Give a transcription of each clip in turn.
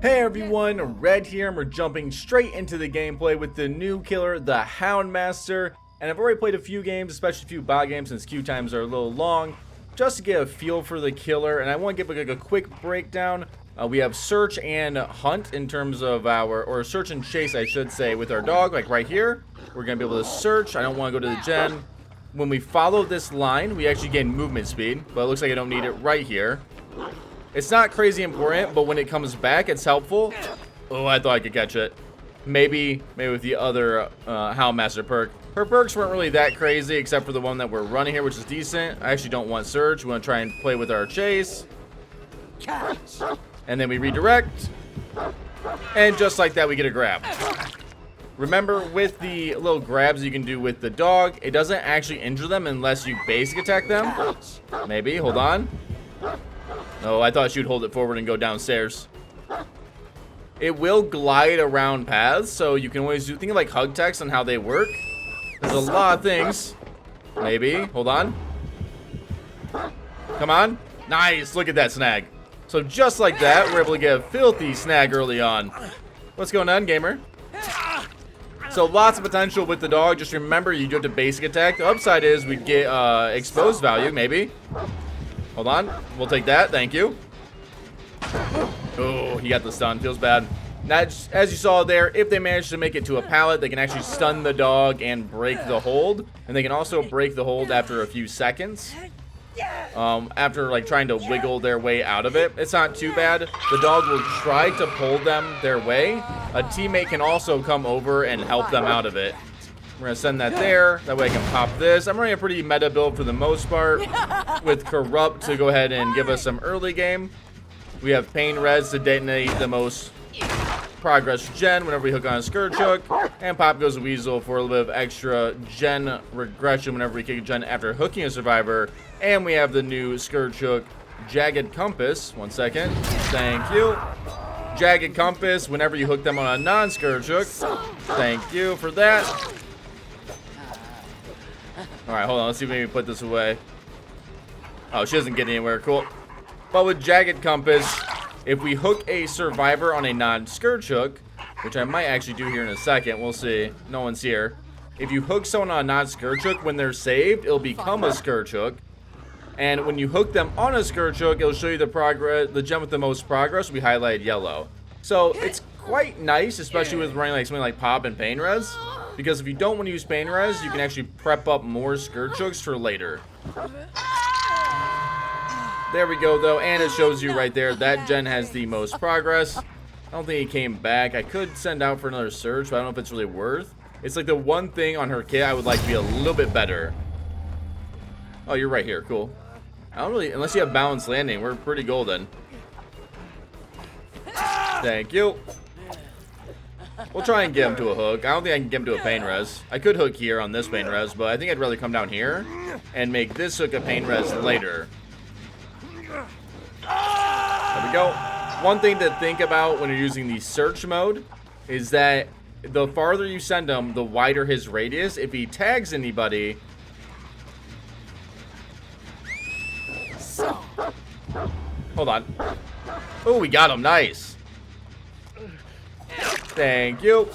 Hey everyone, Red here, and we're jumping straight into the gameplay with the new Killer The Houndmaster. And I've already played a few games, especially a few bot games since queue times are a little long, just to get a feel for the killer. And I want to give like a quick breakdown. We have search and hunt in terms of or search and chase I should say, with our dog, like right here. We're going to be able to search. I don't want to go to the gen. When we follow this line, we actually gain movement speed, but it looks like I don't need it right here. It's not crazy important, but when it comes back, it's helpful. Oh, I thought I could catch it. Maybe with the other Houndmaster perk. Her perks weren't really that crazy, except for the one that we're running here, which is decent. I actually don't want Surge. We want to try and play with our chase. And then we redirect. And just like that, we get a grab. Remember, with the little grabs you can do with the dog, it doesn't actually injure them unless you basic attack them. Maybe. Hold on. Oh, I thought she'd hold it forward and go downstairs. It will glide around paths, so you can always think of like hug techs and how they work. There's a lot of things. Maybe. Hold on. Come on. Nice. Look at that snag. So just like that, we're able to get a filthy snag early on. What's going on, gamer? So lots of potential with the dog. Just remember, you do have to basic attack. The upside is we get exposed value, maybe. Hold on. We'll take that. Thank you. Oh, he got the stun. Feels bad. Now, as you saw there, if they manage to make it to a pallet, they can actually stun the dog and break the hold. And they can also break the hold after a few seconds. After like trying to wiggle their way out of it. It's not too bad. The dog will try to pull them their way. A teammate can also come over and help them out of it. We're going to send that there. That way I can pop this. I'm running a pretty meta build for the most part. With Corrupt to go ahead and give us some early game. We have Pain Res to detonate the most progress gen whenever we hook on a Scourge Hook. And Pop Goes Weasel for a little bit of extra gen regression whenever we kick a gen after hooking a survivor. And we have the new Scourge Hook Jagged Compass. 1 second. Thank you. Jagged Compass whenever you hook them on a non-Scourge Hook. Thank you for that. Alright, hold on. Let's see if we can put this away. Oh, she doesn't get anywhere. Cool. But with Jagged Compass, if we hook a survivor on a non-Scourge Hook, which I might actually do here in a second. We'll see. No one's here. If you hook someone on a non-Scourge Hook, when they're saved, it'll become a Scourge Hook. And when you hook them on a Scourge Hook, it'll show you the gem with the most progress. We highlighted yellow. So it's quite nice, especially with running like something like Pop and Pain Res. Because if you don't want to use Pain Res, you can actually prep up more Scourge Hooks for later. There we go, though, and it shows you right there that gen has the most progress. I don't think he came back. I could send out for another search, but I don't know if it's really worth. It's like the one thing on her kit I would like to be a little bit better. Oh, you're right here. Cool. I don't really, unless you have balanced landing, we're pretty golden. Thank you. We'll try and get him to a hook. I don't think I can get him to a Pain Res. I could hook here on this Pain Res, but I think I'd rather come down here and make this hook a Pain Res later. There we go. One thing to think about when you're using the search mode is that the farther you send him, the wider his radius. If he tags anybody... Hold on. Oh, we got him. Nice. Thank you.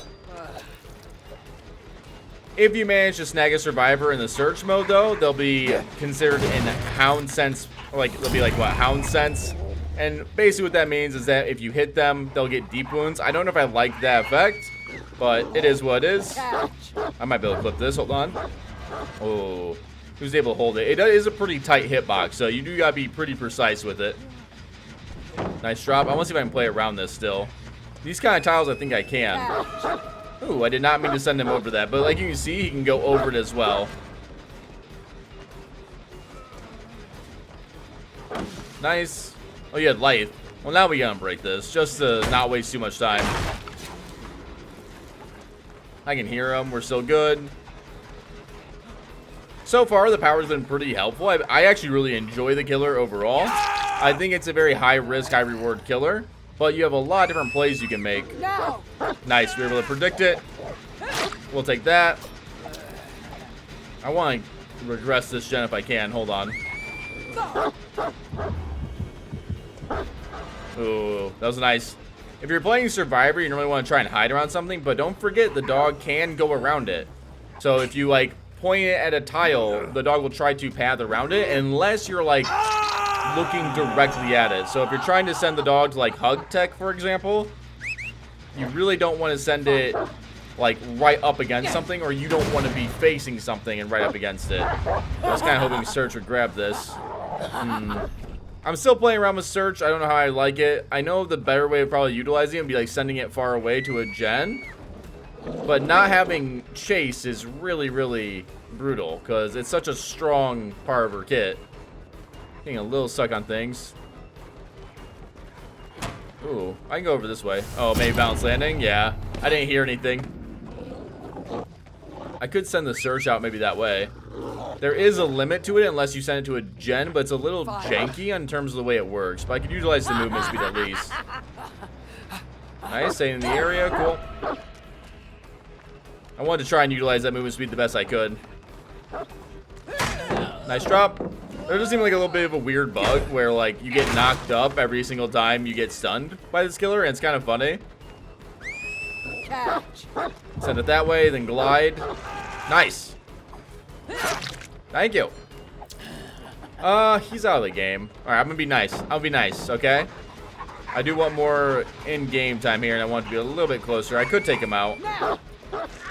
If you manage to snag a survivor in the search mode, though, they'll be considered in Hound sense. Like, they'll be like, what, Hound sense? And basically what that means is that if you hit them, they'll get deep wounds. I don't know if I like that effect, but it is what it is. I might be able to clip this. Hold on. Oh, who's able to hold it? It is a pretty tight hitbox, so you do gotta be pretty precise with it. Nice drop. I want to see if I can play around this still. These kind of tiles, I think I can. Ooh, I did not mean to send him over that, but like you can see, he can go over it as well. Nice. Oh, you had light. Well, now we gotta break this, just to not waste too much time. I can hear him. We're still good. So far, the power's been pretty helpful. I actually really enjoy the killer overall. I think it's a very high-risk, high-reward killer. But you have a lot of different plays you can make. Nice. We were able to predict it. We'll take that. I want to regress this gen if I can. Hold on. Ooh, that was nice. If you're playing Survivor, you normally want to try and hide around something, but don't forget the dog can go around it. So if you like point it at a tile, the dog will try to path around it unless you're like looking directly at it. So if you're trying to send the dog to like hug tech, for example, you really don't want to send it like right up against something, or you don't want to be facing something and right up against it. I was kind of hoping Search would grab this. I'm still playing around with Search. I don't know how I like it. I know the better way of probably utilizing it would be like sending it far away to a gen. But not having Chase is really, really brutal because it's such a strong part of her kit. Getting a little stuck on things. Ooh, I can go over this way. Oh, maybe bounce landing? Yeah. I didn't hear anything. I could send the Search out maybe that way. There is a limit to it unless you send it to a gen, but it's a little janky in terms of the way it works. But I could utilize the movement speed at least. Nice, staying in the area, cool. I wanted to try and utilize that movement speed the best I could. Nice drop. There does seem like a little bit of a weird bug where like you get knocked up every single time you get stunned by this killer, and it's kind of funny. Send it that way, then glide. Nice. Thank you. He's out of the game. Alright, I'm gonna be nice. I'll be nice, okay? I do want more in-game time here, and I want to be a little bit closer. I could take him out.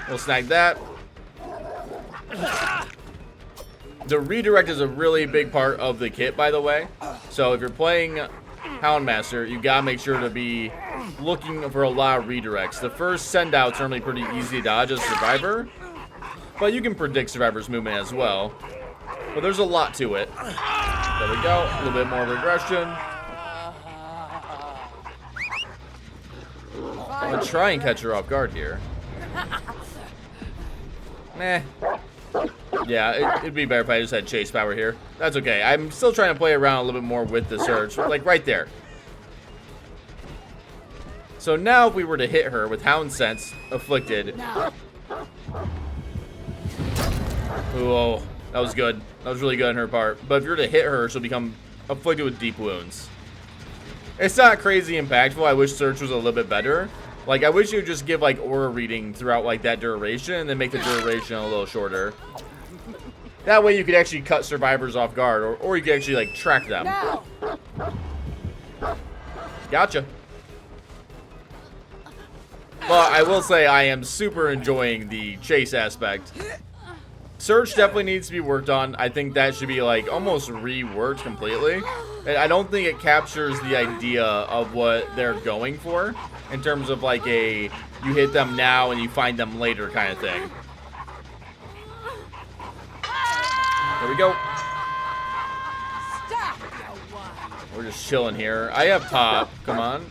We'll snag that. The redirect is a really big part of the kit, by the way. So if you're playing Houndmaster, you gotta make sure to be looking for a lot of redirects. The first send out's normally pretty easy to dodge as Survivor, but you can predict Survivor's movement as well. But there's a lot to it. There we go. A little bit more regression. I'm gonna try and catch her off guard here. Meh. Yeah, it'd be better if I just had chase power here. That's okay. I'm still trying to play around a little bit more with the Search. Like right there. So now if we were to hit her with Hound Sense afflicted. Oh, that was good. That was really good on her part. But if you were to hit her, she'll become afflicted with deep wounds. It's not crazy impactful. I wish Search was a little bit better. Like, I wish you would just give, like, aura reading throughout, like, that duration and then make the duration a little shorter. That way you could actually cut survivors off guard, or you could actually, like, track them. Gotcha. But I will say I am super enjoying the chase aspect. Search definitely needs to be worked on. I think that should be, like, almost reworked completely. And I don't think it captures the idea of what they're going for in terms of, like, a you hit them now and you find them later kind of thing. There we go. We're just chilling here. I have top. Come on.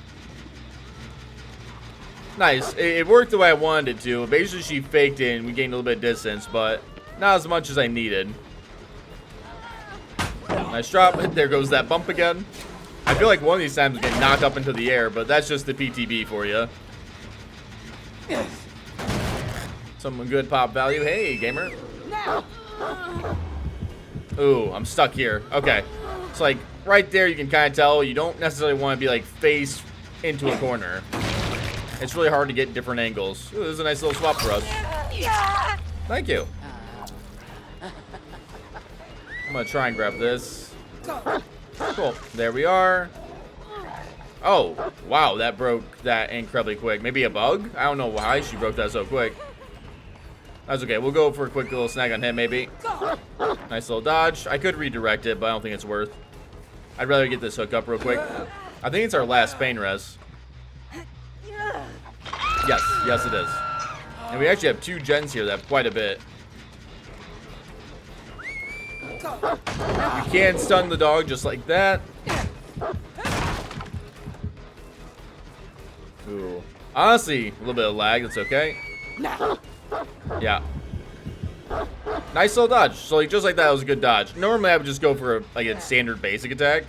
Nice. It worked the way I wanted it to. Basically, she faked it and we gained a little bit of distance, but not as much as I needed. Nice drop. There goes that bump again. I feel like one of these times we get knocked up into the air, but that's just the PTB for you. Some good pop value. Hey, gamer. Ooh, I'm stuck here. Okay. It's like right there you can kind of tell you don't necessarily want to be like face into a corner. It's really hard to get different angles. Ooh, this is a nice little swap for us. Thank you. I'm gonna try and grab this. Cool. There we are. Oh, wow, that broke that incredibly quick. Maybe a bug? I don't know why she broke that so quick. That's okay. We'll go for a quick little snag on him, maybe. Nice little dodge. I could redirect it, but I don't think it's worth. I'd rather get this hook up real quick. I think it's our last pain res. Yes, it is. And we actually have 2 gens here that have quite a bit. We can stun the dog just like that. Ooh. Honestly, a little bit of lag. That's okay. Yeah. Nice little dodge. So like, just like that, was a good dodge. Normally, I would just go for a standard basic attack.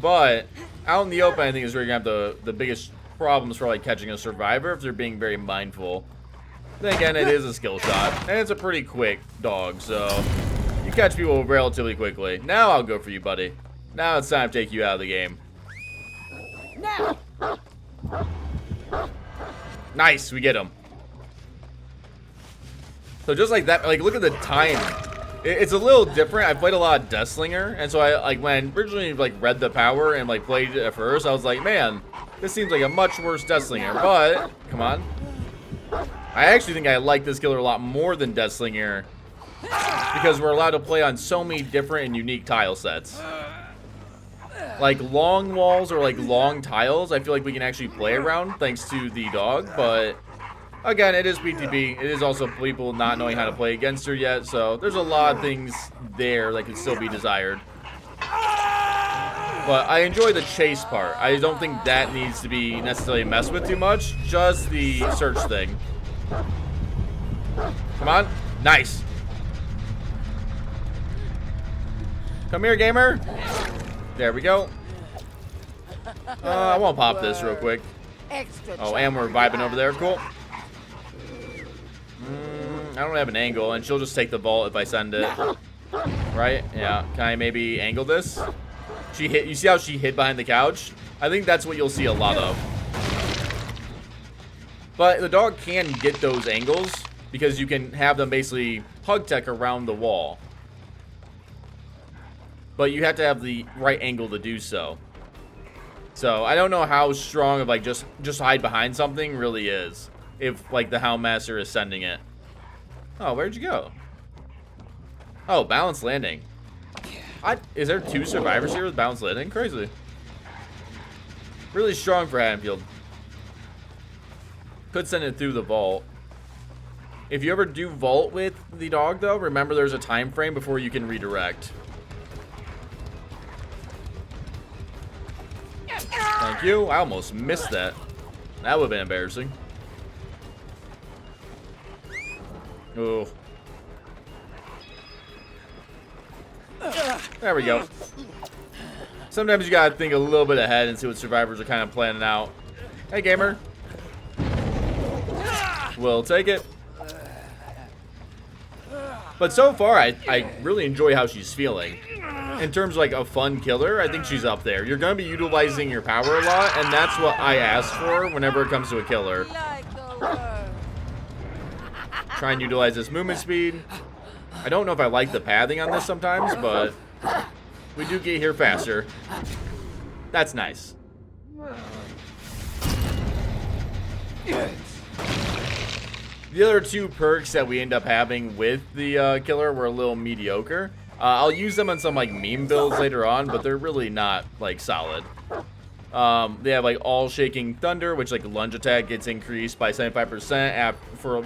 But out in the open, I think is where you're gonna have the biggest problems for like catching a survivor if they're being very mindful. Then again, it is a skill shot, and it's a pretty quick dog, so you catch people relatively quickly. Now I'll go for you, buddy. Now it's time to take you out of the game. Nice, we get him. So just like that, like look at the time. It's a little different. I played a lot of Deathslinger, and so I like when I originally like read the power and like played it at first, I was like, man, this seems like a much worse Deathslinger. But come on, I actually think I like this killer a lot more than Deathslinger because we're allowed to play on so many different and unique tile sets. Like long walls or like long tiles, I feel like we can actually play around thanks to the dog, but again, it is PTB. It is also people not knowing how to play against her yet, so there's a lot of things there that could still be desired. But I enjoy the chase part. I don't think that needs to be necessarily messed with too much, just the search thing. Come on. Nice. Come here, gamer. There we go. I want to pop this real quick. Oh, and we're vibing over there. Cool. I don't have an angle, and she'll just take the vault if I send it. Right? Yeah. Can I maybe angle this? She hit. You see how she hid behind the couch? I think that's what you'll see a lot of. But the dog can get those angles because you can have them basically hug tech around the wall. But you have to have the right angle to do so. So I don't know how strong of like just hide behind something really is. If like the Houndmaster is sending it. Oh, where'd you go? Oh, balanced landing. Is there 2 survivors here with balanced landing? Crazy. Really strong for Haddonfield. Could send it through the vault. If you ever do vault with the dog though, remember there's a time frame before you can redirect. Thank you. I almost missed that. That would have been embarrassing. Ooh. There we go. Sometimes you gotta think a little bit ahead and see what survivors are kind of planning out. Hey, gamer. We'll take it. But so far, I really enjoy how she's feeling. In terms of like a fun killer, I think she's up there. You're going to be utilizing your power a lot, and that's what I ask for whenever it comes to a killer. Try and utilize this movement speed. I don't know if I like the pathing on this sometimes, but we do get here faster. That's nice. The other 2 perks that we end up having with the killer were a little mediocre. I'll use them on some like meme builds later on, but they're really not like solid. They have like all shaking thunder, which like lunge attack gets increased by 75%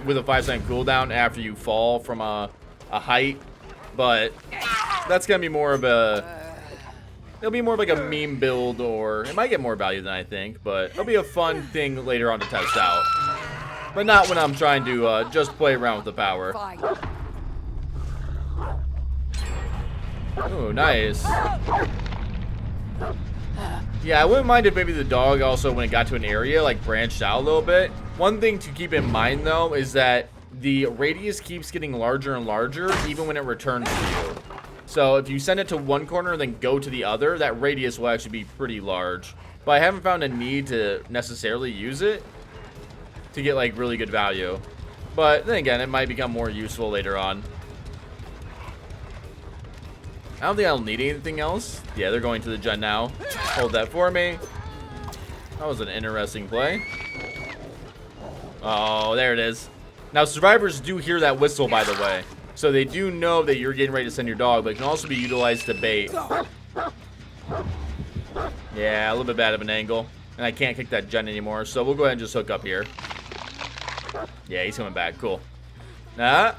with a 5-second cooldown after you fall from a height. But that's gonna be more of it'll be more of like a meme build, or it might get more value than I think, but it'll be a fun thing later on to test out. But not when I'm trying to just play around with the power. Oh, nice. Yeah, I wouldn't mind if maybe the dog also, when it got to an area, like branched out a little bit. One thing to keep in mind, though, is that the radius keeps getting larger and larger even when it returns to you. So if you send it to one corner and then go to the other, that radius will actually be pretty large. But I haven't found a need to necessarily use it to get like really good value. But then again, it might become more useful later on. I don't think I'll need anything else. Yeah, they're going to the gen now. Hold that for me. That was an interesting play. Oh, there it is. Now, survivors do hear that whistle, by the way. So they do know that you're getting ready to send your dog, but it can also be utilized to bait. Yeah, a little bit bad of an angle. And I can't kick that gen anymore, so we'll go ahead and just hook up here. Yeah, he's coming back. Cool. No,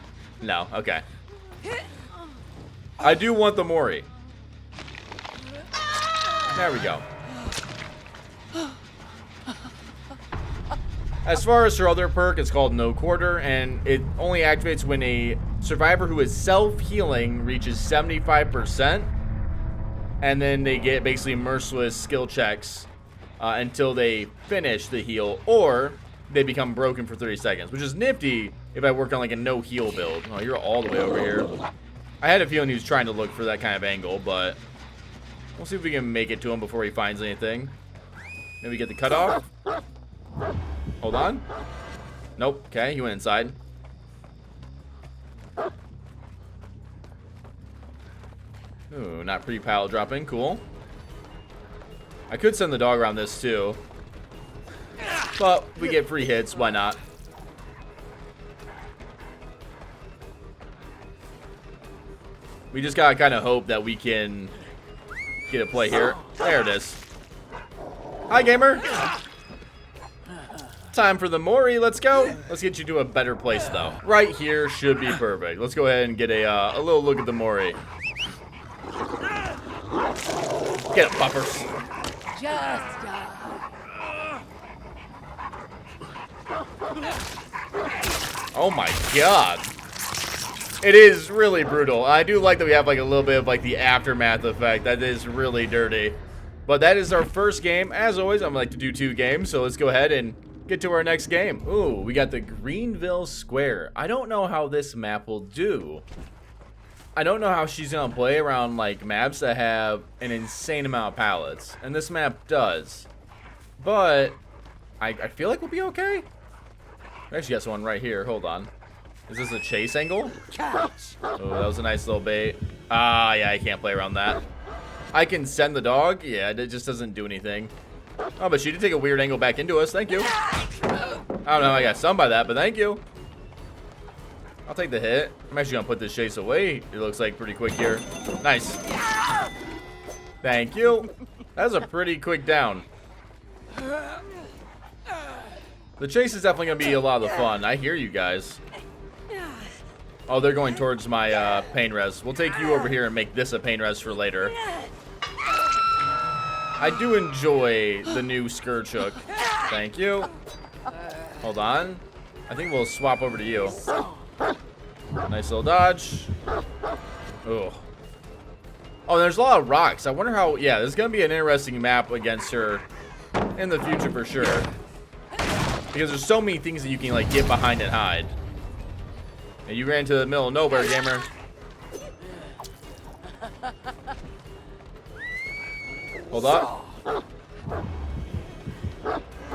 okay. I do want the Mori. There we go. As far as her other perk, it's called No Quarter, and it only activates when a survivor who is self-healing reaches 75%, and then they get basically merciless skill checks until they finish the heal, or they become broken for 30 seconds, which is nifty if I work on like a no-heal build. Oh, you're all the way over here. I had a feeling he was trying to look for that kind of angle, but we'll see if we can make it to him before he finds anything. Maybe get the cutoff. Hold on. Nope. Okay, he went inside. Ooh, not pre-pile dropping. Cool. I could send the dog around this too. But we get free hits. Why not? We just gotta kind of hope that we can get a play here. There it is. Hi, gamer. Time for the Mori. Let's go. Let's get you to a better place, though. Right here should be perfect. Let's go ahead and get a little look at the Mori. Get it, puppers. Just Oh my god. It is really brutal. I do like that we have like a little bit of like the aftermath effect. That is really dirty. But that is our first game. As always, I'm like to do 2 games. So let's go ahead and get to our next game. Ooh, we got the Greenville Square. I don't know how this map will do. I don't know how she's gonna play around like maps that have an insane amount of pallets. And this map does. But I feel like we'll be okay. We actually got someone right here. Hold on. Is this a chase angle? Oh, that was a nice little bait. Ah, yeah, I can't play around that. I can send the dog. Yeah, it just doesn't do anything. Oh, but she did take a weird angle back into us. Thank you. I don't know how I got stunned by that, but thank you. I'll take the hit. I'm actually going to put this chase away. It looks like pretty quick here. Nice. Thank you. That was a pretty quick down. The chase is definitely going to be a lot of fun. I hear you guys. Oh, they're going towards my pain res. We'll take you over here and make this a pain res for later. I do enjoy the new Scourge Hook. Thank you. Hold on. I think we'll swap over to you. Nice little dodge. Oh. Oh, there's a lot of rocks. I wonder how... Yeah, this is going to be an interesting map against her in the future for sure. Because there's so many things that you can like get behind and hide. And you ran to the middle of nowhere, gamer. Hold up.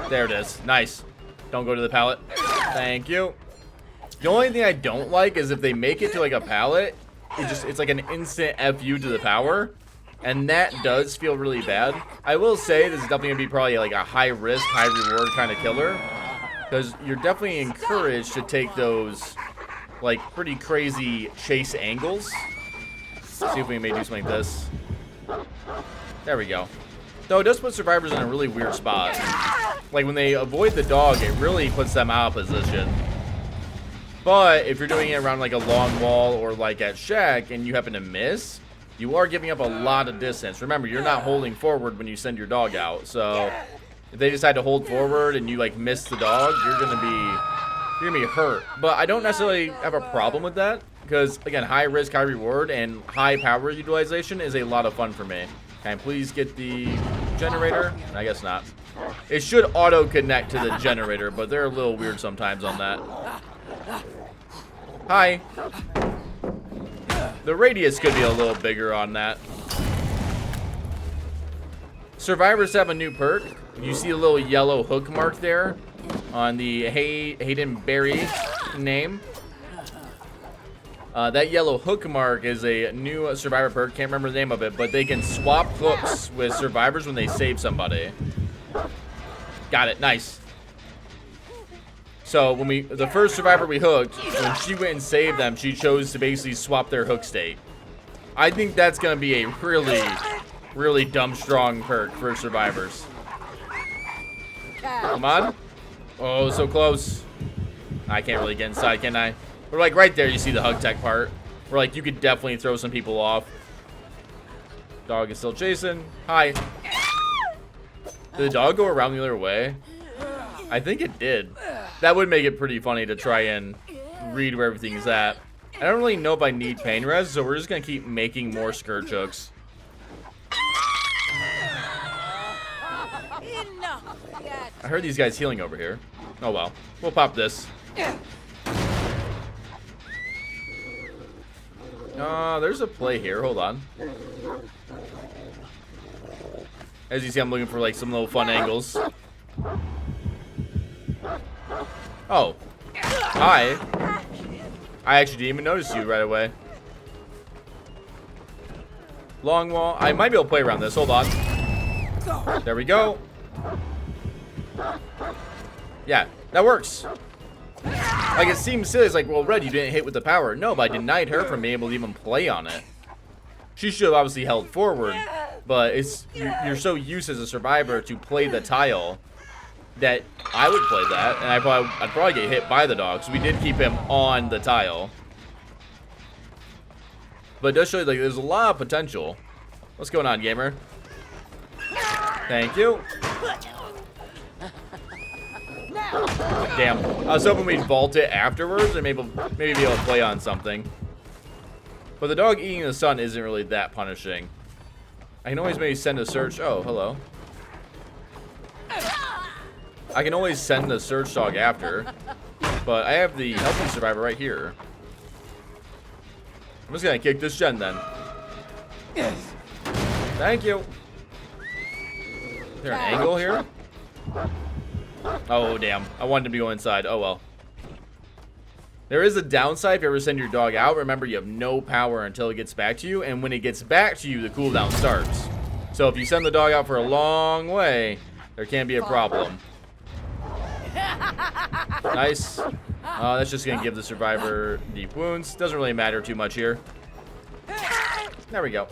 There it is. Nice. Don't go to the pallet. Thank you. The only thing I don't like is if they make it to like a pallet, it's like an instant FU to the power. And that does feel really bad. I will say this is definitely going to be probably like a high risk, high reward kind of killer. Because you're definitely encouraged to take those like pretty crazy chase angles. Let's see if we may do something like this. There we go. Though it does put survivors in a really weird spot. Like when they avoid the dog, it really puts them out of position. But if you're doing it around like a long wall or like at shack and you happen to miss, you are giving up a lot of distance. Remember, you're not holding forward when you send your dog out. So if they decide to hold forward and you like miss the dog, you're gonna be hurt. But I don't necessarily have a problem with that because again, high risk, high reward, and high power utilization is a lot of fun for me. Can I please get the generator? I guess not. It should auto connect to the generator, but they're a little weird sometimes on that. Hi. The radius could be a little bigger on that. Survivors have a new perk. You see a little yellow hook mark there on the Hayden Berry name. That yellow hook mark is a new survivor perk. Can't remember the name of it, but they can swap hooks with survivors when they save somebody. Got it. Nice. So when the first survivor we hooked, when she went and saved them, she chose to basically swap their hook state. I think that's gonna be a really, really dumb strong perk for survivors. Come on. Oh, so close. I can't really get inside, can I? We're like right there, you see the hug tech part. We're like, you could definitely throw some people off. Dog is still chasing. Hi. Did the dog go around the other way? I think it did. That would make it pretty funny to try and read where everything's at. I don't really know if I need pain res, so we're just gonna keep making more Scourge hooks. I heard these guys healing over here. Oh well. We'll pop this. There's a play here. Hold on. As you see, I'm looking for like some little fun angles. Oh, Hi. I actually didn't even notice you right away. Long wall. I might be able to play around this. Hold on. There we go. Yeah, that works. Like, it seems silly. It's like, well, Red, you didn't hit with the power. No, but I denied her from being able to even play on it. She should have obviously held forward, but it's you're so used as a survivor to play the tile that I would play that, and I'd probably get hit by the dog. So we did keep him on the tile. But it does show you, like, there's a lot of potential. What's going on, gamer? Thank you. Damn. I was hoping we'd vault it afterwards and maybe be able to play on something. But the dog eating the sun isn't really that punishing. I can always maybe send a search. Oh, hello. I can always send a search dog after. But I have the healthy survivor right here. I'm just gonna kick this gen then. Thank you. Is there an angle here? Oh, damn. I wanted to be going inside. Oh, well. There is a downside if you ever send your dog out. Remember, you have no power until it gets back to you. And when it gets back to you, the cooldown starts. So if you send the dog out for a long way, there can be a problem. Nice. That's just going to give the survivor deep wounds. Doesn't really matter too much here. There we go.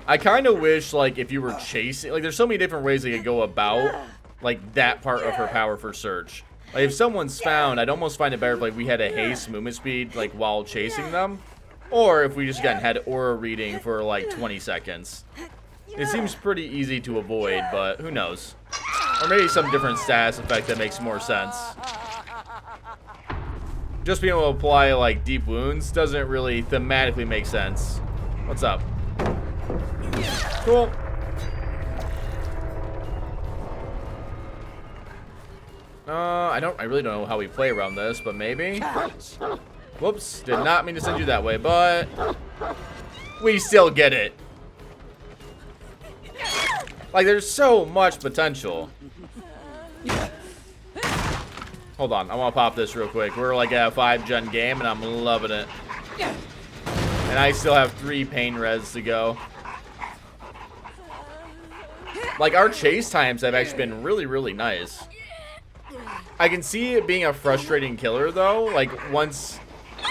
I kind of wish, like, if you were chasing, like, there's so many different ways they could go about, like, that part of her power for search. Like, if someone's found, I'd almost find it better if, like, we had a haste movement speed, like, while chasing them. Or if we just had aura reading for, like, 20 seconds. It seems pretty easy to avoid, but who knows. Or maybe some different status effect that makes more sense. Just being able to apply, like, deep wounds doesn't really thematically make sense. What's up? Cool. I really don't know how we play around this, but maybe. Whoops, did not mean to send you that way, but we still get it. Like, there's so much potential. Hold on, I want to pop this real quick. We're like at a 5-gen game, and I'm loving it. And I still have 3 pain res to go. Like, our chase times have actually been really, really nice. I can see it being a frustrating killer, though. Like, once...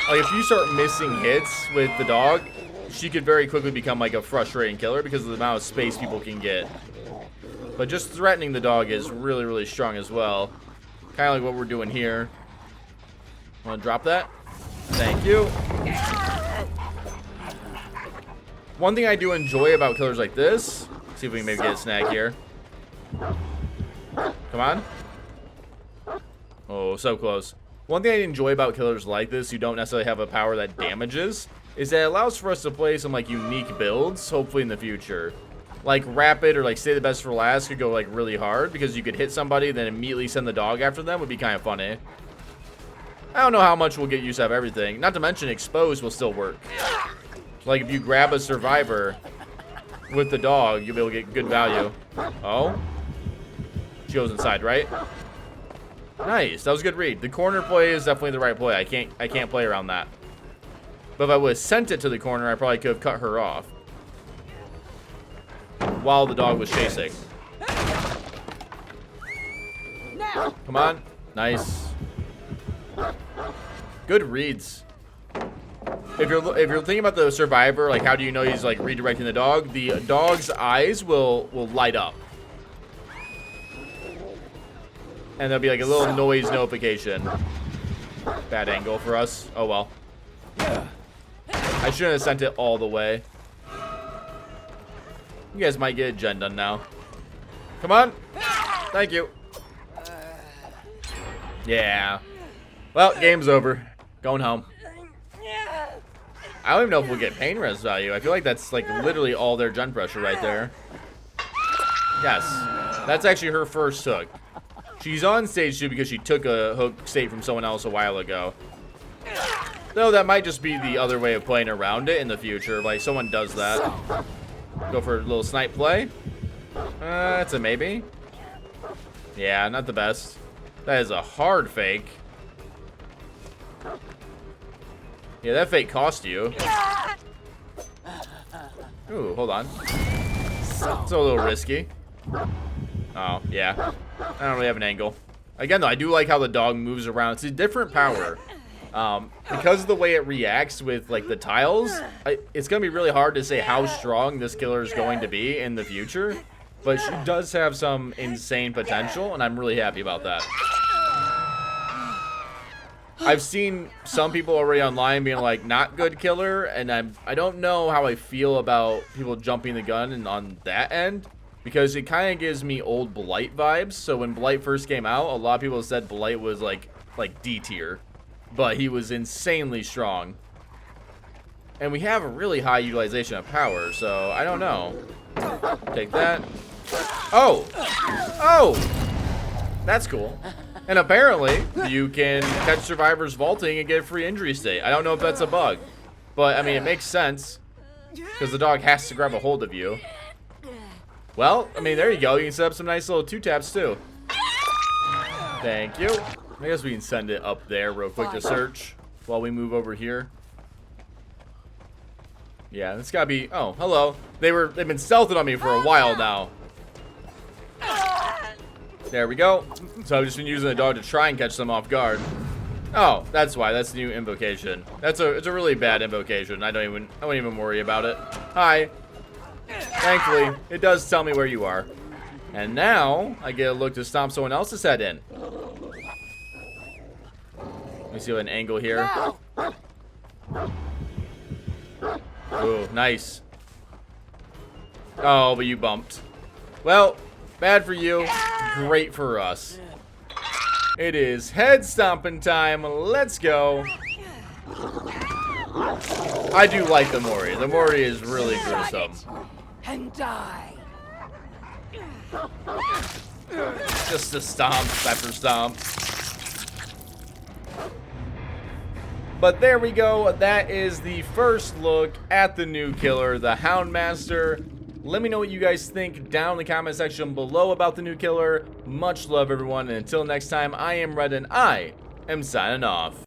Like, if you start missing hits with the dog, she could very quickly become, like, a frustrating killer because of the amount of space people can get. But just threatening the dog is really, really strong as well. Kind of like what we're doing here. Want to drop that? Thank you. One thing I do enjoy about killers like this... See if we can maybe get a snag here. Come on. Oh, so close. One thing I enjoy about killers like this, who don't necessarily have a power that damages, is that it allows for us to play some, like, unique builds, hopefully in the future. Like, Rapid or, like, Save the Best for Last could go, like, really hard, because you could hit somebody, then immediately send the dog after them would be kind of funny. I don't know how much we'll get used out of everything. Not to mention, Expose will still work. Like, if you grab a survivor with the dog, you'll be able to get good value. Oh? She goes inside, right? Nice. That was a good read. The corner play is definitely the right play. I can't play around that. But if I would have sent it to the corner, I probably could have cut her off while the dog was chasing. Come on. Nice. Good reads. If you're thinking about the survivor, like, how do you know he's, like, redirecting the dog? The dog's eyes will light up. And there'll be, like, a little noise notification. Bad angle for us. Oh, well. I shouldn't have sent it all the way. You guys might get a gen done now. Come on. Thank you. Yeah. Well, game's over. Going home. I don't even know if we'll get pain res value. I feel like that's, like, literally all their gen pressure right there. Yes. That's actually her first hook. She's on stage 2 because she took a hook state from someone else a while ago. Though that might just be the other way of playing around it in the future. Like, someone does that. Go for a little snipe play. That's a maybe. Yeah, not the best. That is a hard fake. Yeah, that fake cost you. Ooh, hold on. It's a little risky. Oh, yeah. I don't really have an angle. Again, though, I do like how the dog moves around. It's a different power. Because of the way it reacts with, like, the tiles, it's going to be really hard to say how strong this killer is going to be in the future. But she does have some insane potential, and I'm really happy about that. I've seen some people already online being like, not good killer, and I don't know how I feel about people jumping the gun and on that end, because it kind of gives me old Blight vibes. So when Blight first came out, a lot of people said Blight was like D tier, but he was insanely strong. And we have a really high utilization of power, so I don't know. Take that. Oh! Oh! That's cool. And apparently, you can catch survivors vaulting and get a free injury state. I don't know if that's a bug, but I mean, it makes sense because the dog has to grab a hold of you. Well, I mean, there you go. You can set up some nice little 2-taps too. Thank you. I guess we can send it up there real quick to search while we move over here. Yeah, it's gotta be. Oh, hello. They've been stealthing on me for a while now. There we go. So I've just been using the dog to try and catch them off guard. Oh, that's why. That's the new invocation. It's a really bad invocation. I won't even worry about it. Hi. Thankfully, it does tell me where you are. And now I get a look to stomp someone else's head in. Let me see what an angle here. Ooh, nice. Oh, but you bumped. Well, bad for you, great for us. It is head stomping time. Let's go. I do like the Mori. The Mori is really gruesome. And die. Just a stomp after stomp. But there we go. That is the first look at the new killer, the Houndmaster. Let me know what you guys think down in the comment section below about the new killer. Much love, everyone. And until next time, I am Red and I am signing off.